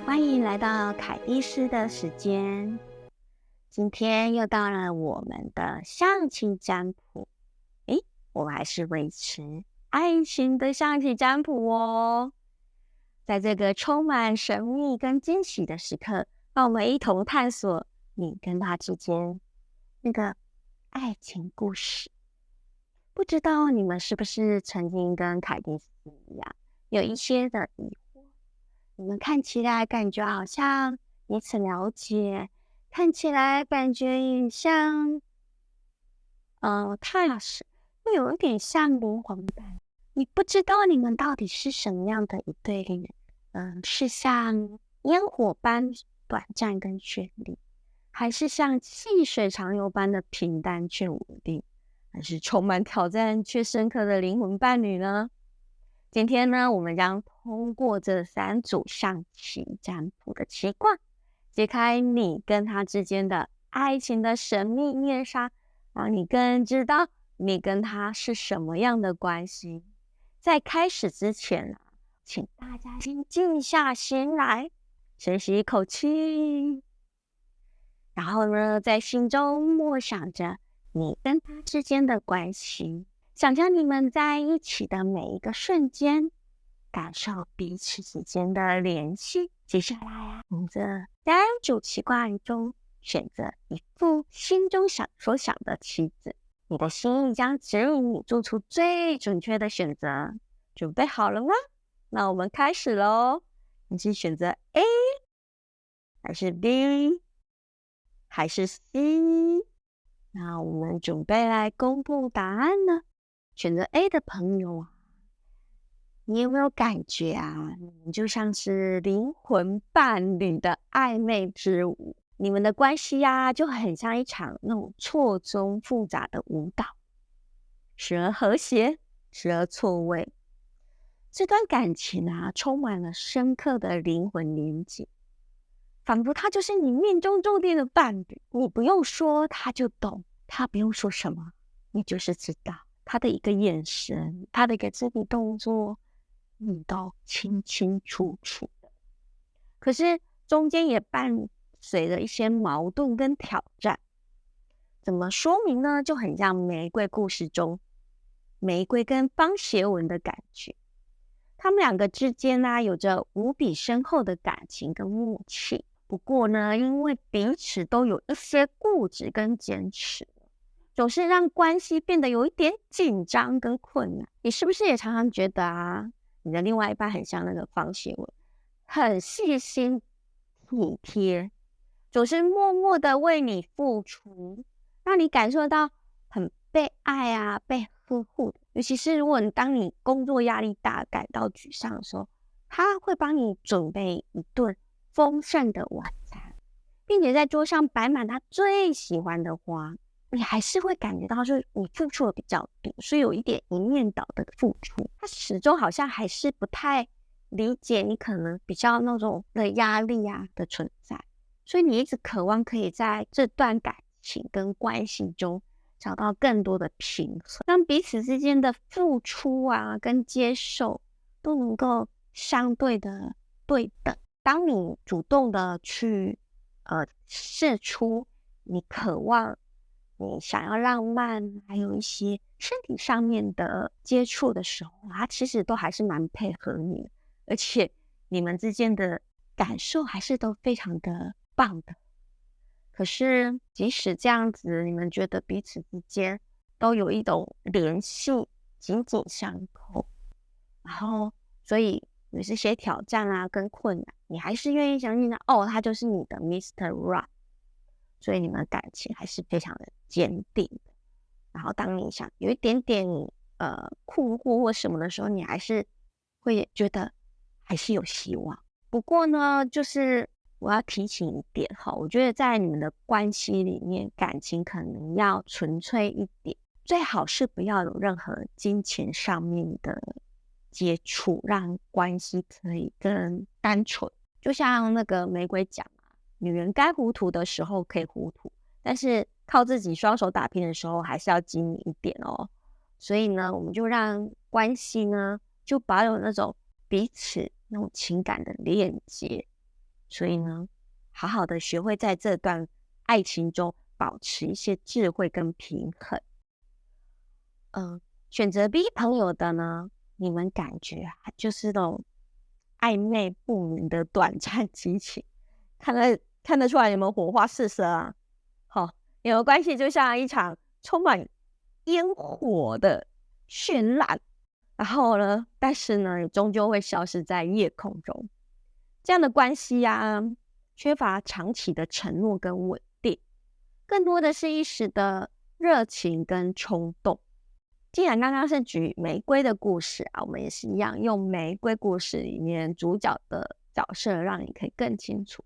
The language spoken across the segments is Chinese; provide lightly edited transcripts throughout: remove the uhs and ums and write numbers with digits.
欢迎来到凯蒂斯的时间。今天又到了我们的象棋占卜。我们还是维持爱情的象棋占卜哦。在这个充满神秘跟惊喜的时刻，让我们一同探索你跟他之间那个爱情故事。不知道你们是不是曾经跟凯蒂斯一样，有一些的疑惑？你们看起来感觉好像彼此了解，看起来感觉也像踏实，又有一点像灵魂伴。你不知道你们到底是什么样的一对人，是像烟火般短暂跟绚丽，还是像细水长流般的平淡却稳定，还是充满挑战却深刻的灵魂伴侣呢？今天呢，我们将通过这3组象棋占卜的棋卦，揭开你跟他之间的爱情的神秘面纱，让你更知道你跟他是什么样的关系。在开始之前请大家先静下心来，深吸一口气，然后呢，在心中默想着你跟他之间的关系，想象你们在一起的每一个瞬间，感受彼此之间的联系。接下来从这3组棋卦中选择一副心中想的棋子，你的心意将指引你做出最准确的选择。准备好了吗？那我们开始咯。你是选择 A 还是 B 还是 C？ 那我们准备来公布答案呢。选择 A 的朋友你有没有感觉你就像是灵魂伴侣的暧昧之舞，你们的关系就很像一场那种错综复杂的舞蹈，时而和谐，时而错位。这段感情充满了深刻的灵魂连结，仿佛他就是你命中注定的伴侣。你不用说他就懂，他不用说什么，你就是知道。他的一个眼神，他的一个肢体动作，你都清清楚楚的。可是中间也伴随着一些矛盾跟挑战。怎么说明呢？就很像玫瑰故事中玫瑰跟方协文的感觉。他们两个之间有着无比深厚的感情跟默契。不过呢，因为彼此都有一些固执跟坚持，总是让关系变得有一点紧张跟困难。你是不是也常常觉得你的另外一半很像那个方协文，很细心体贴，总是默默的为你付出，让你感受到很被爱被呵护的。尤其是如果当你工作压力大，感到沮丧的时候，他会帮你准备一顿丰盛的晚餐，并且在桌上摆满他最喜欢的花。你还是会感觉到就是你付出的比较多，所以有一点一面倒的付出。他始终好像还是不太理解你可能比较那种的压力的存在，所以你一直渴望可以在这段感情跟关系中找到更多的平衡，让彼此之间的付出跟接受都能够相对的对等。当你主动的去释出你渴望，你想要浪漫，还有一些身体上面的接触的时候，他其实都还是蛮配合你的，而且你们之间的感受还是都非常的棒的。可是即使这样子，你们觉得彼此之间都有一种联系，紧紧相扣，然后所以有这些挑战跟困难，你还是愿意相信他就是你的 Mr. Right， 所以你们的感情还是非常的坚定的。然后当你想有一点点困惑或什么的时候，你还是会觉得还是有希望。不过呢，就是我要提醒一点我觉得在你们的关系里面，感情可能要纯粹一点，最好是不要有任何金钱上面的接触，让关系可以更单纯。就像那个玫瑰讲女人该糊涂的时候可以糊涂，但是靠自己双手打拼的时候还是要精明一点哦。所以呢，我们就让关系呢就保有那种彼此那种情感的链接，所以呢，好好的学会在这段爱情中保持一些智慧跟平衡。选择 B 朋友的呢，你们感觉就是那种暧昧不明的短暂激情，看得出来你们火花四射啊。好，你们关系就像一场充满烟火的绚烂，然后呢，但是呢，终究会消失在夜空中。这样的关系缺乏长期的承诺跟稳定，更多的是一时的热情跟冲动。既然刚刚是举玫瑰的故事我们也是一样，用玫瑰故事里面主角的角色，让你可以更清楚。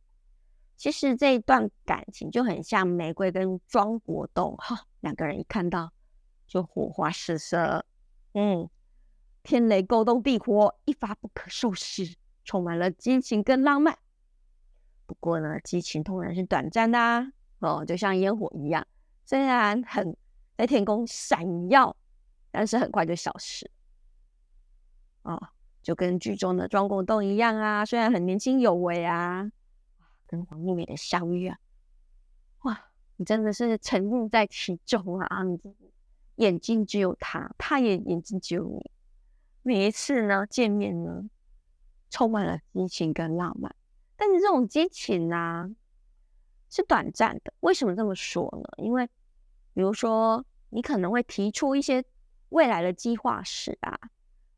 其实这一段感情就很像玫瑰跟庄国栋两个人一看到就火花四射，天雷勾动地火，一发不可收拾，充满了激情跟浪漫。不过呢，激情通常是短暂的就像烟火一样，虽然在天空闪耀，但是很快就消失就跟剧中的庄国栋一样虽然很年轻有为跟黄丽美的相遇哇，你真的是沉入在其中你眼睛只有他，他也眼睛只有你。每一次呢见面呢，充满了激情跟浪漫，但是这种激情是短暂的。为什么这么说呢？因为比如说你可能会提出一些未来的计划时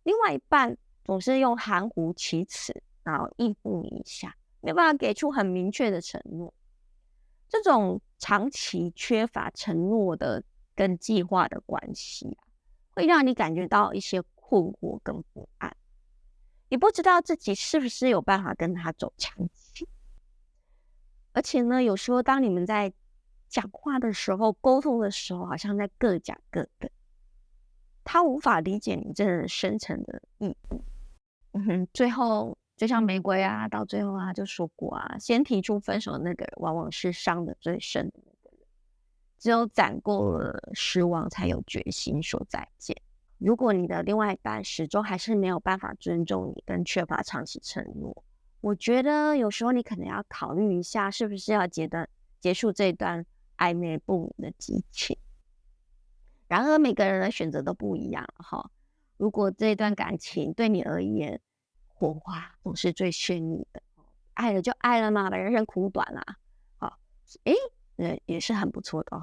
另外一半总是用含糊其辞，然后应付你一下，没办法给出很明确的承诺。这种长期缺乏承诺的跟计划的关系会让你感觉到一些困惑跟不安，你不知道自己是不是有办法跟他走长期。而且呢，有时候当你们在讲话的时候，沟通的时候，好像在各讲各的，他无法理解你真的深层的意义。最后就像玫瑰到最后他就说过先提出分手的那个人往往是伤得最深的那个人，只有攒够了失望才有决心说再见。如果你的另外一半始终还是没有办法尊重你跟缺乏长期承诺，我觉得有时候你可能要考虑一下，是不是要结束这段暧昧不明的激情。然而每个人的选择都不一样如果这段感情对你而言火花总是最绚丽的，爱了就爱了嘛，人生苦短也是很不错的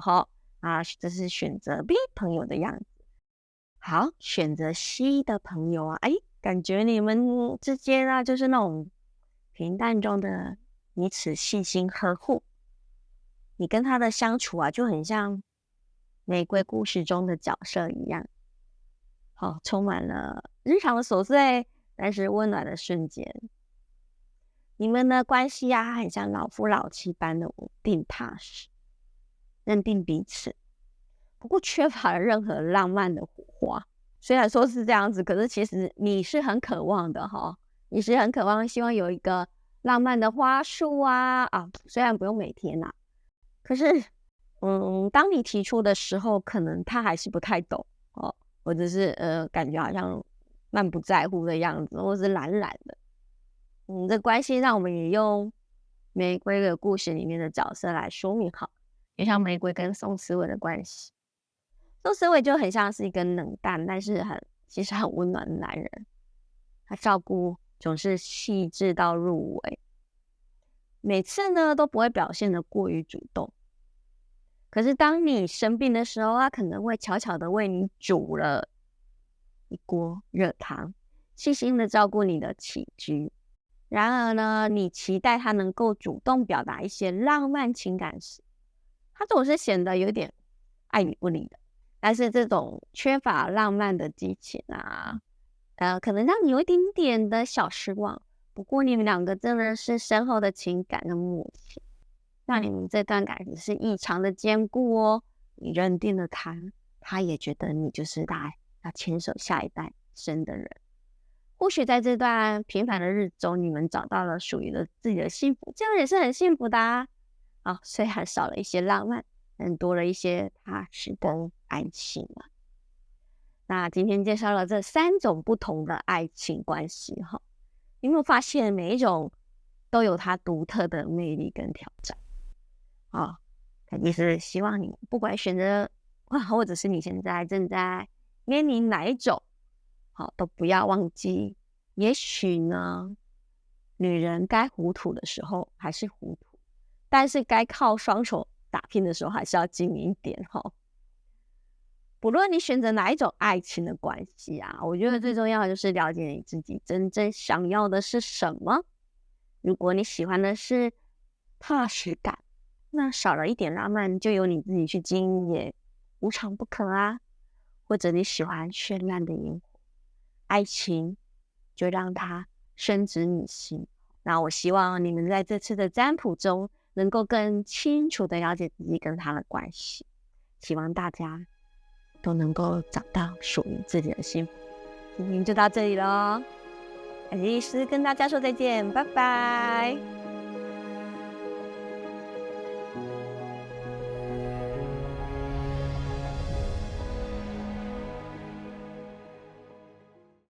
这是选择 B 朋友的样子。好，选择 C 的朋友感觉你们之间就是那种平淡中的彼此细心呵护，你跟他的相处就很像玫瑰故事中的角色一样充满了日常的琐碎，但是温暖的瞬间。你们的关系很像老夫老妻般的稳定踏实，认定彼此，不过缺乏了任何浪漫的火花。虽然说是这样子，可是其实你是很渴望的你是很渴望希望有一个浪漫的花束虽然不用每天可是当你提出的时候，可能他还是不太懂或者是感觉好像漫不在乎的样子，或是懒懒的。这关系让我们也用玫瑰的故事里面的角色来说明就像玫瑰跟宋思伟的关系。宋思伟就很像是一个冷淡但是其实很温暖的男人，他照顾总是细致到入微，每次呢都不会表现得过于主动。可是当你生病的时候，他可能会悄悄的为你煮了一锅热汤，细心的照顾你的起居。然而呢，你期待他能够主动表达一些浪漫情感时，他总是显得有点爱理不理的。但是这种缺乏浪漫的激情可能让你有一点点的小失望。不过你们两个真的是深厚的情感跟默契，让你们这段感情是异常的坚固你认定了他，他也觉得你就是他要牵手下一代生的人。或许在这段平凡的日子中，你们找到了属于自己的幸福，这样也是很幸福的虽然少了一些浪漫，但多了一些踏实跟安心那今天介绍了这3种不同的爱情关系你有没有发现每一种都有它独特的魅力跟挑战。肯定是希望你不管选择或者是你现在正在面临哪一种，都不要忘记，也许呢，女人该糊涂的时候还是糊涂，但是该靠双手打拼的时候还是要精明一点。不论你选择哪一种爱情的关系我觉得最重要的就是了解你自己真正想要的是什么。如果你喜欢的是踏实感，那少了一点浪漫就由你自己去经营，也无尝不可啊。或者你喜欢绚烂的烟火，爱情就让它深植你心。那我希望你们在这次的占卜中能够更清楚的了解自己跟他的关系，希望大家都能够找到属于自己的幸福。今天就到这里咯，艾莉医师跟大家说再见，拜拜。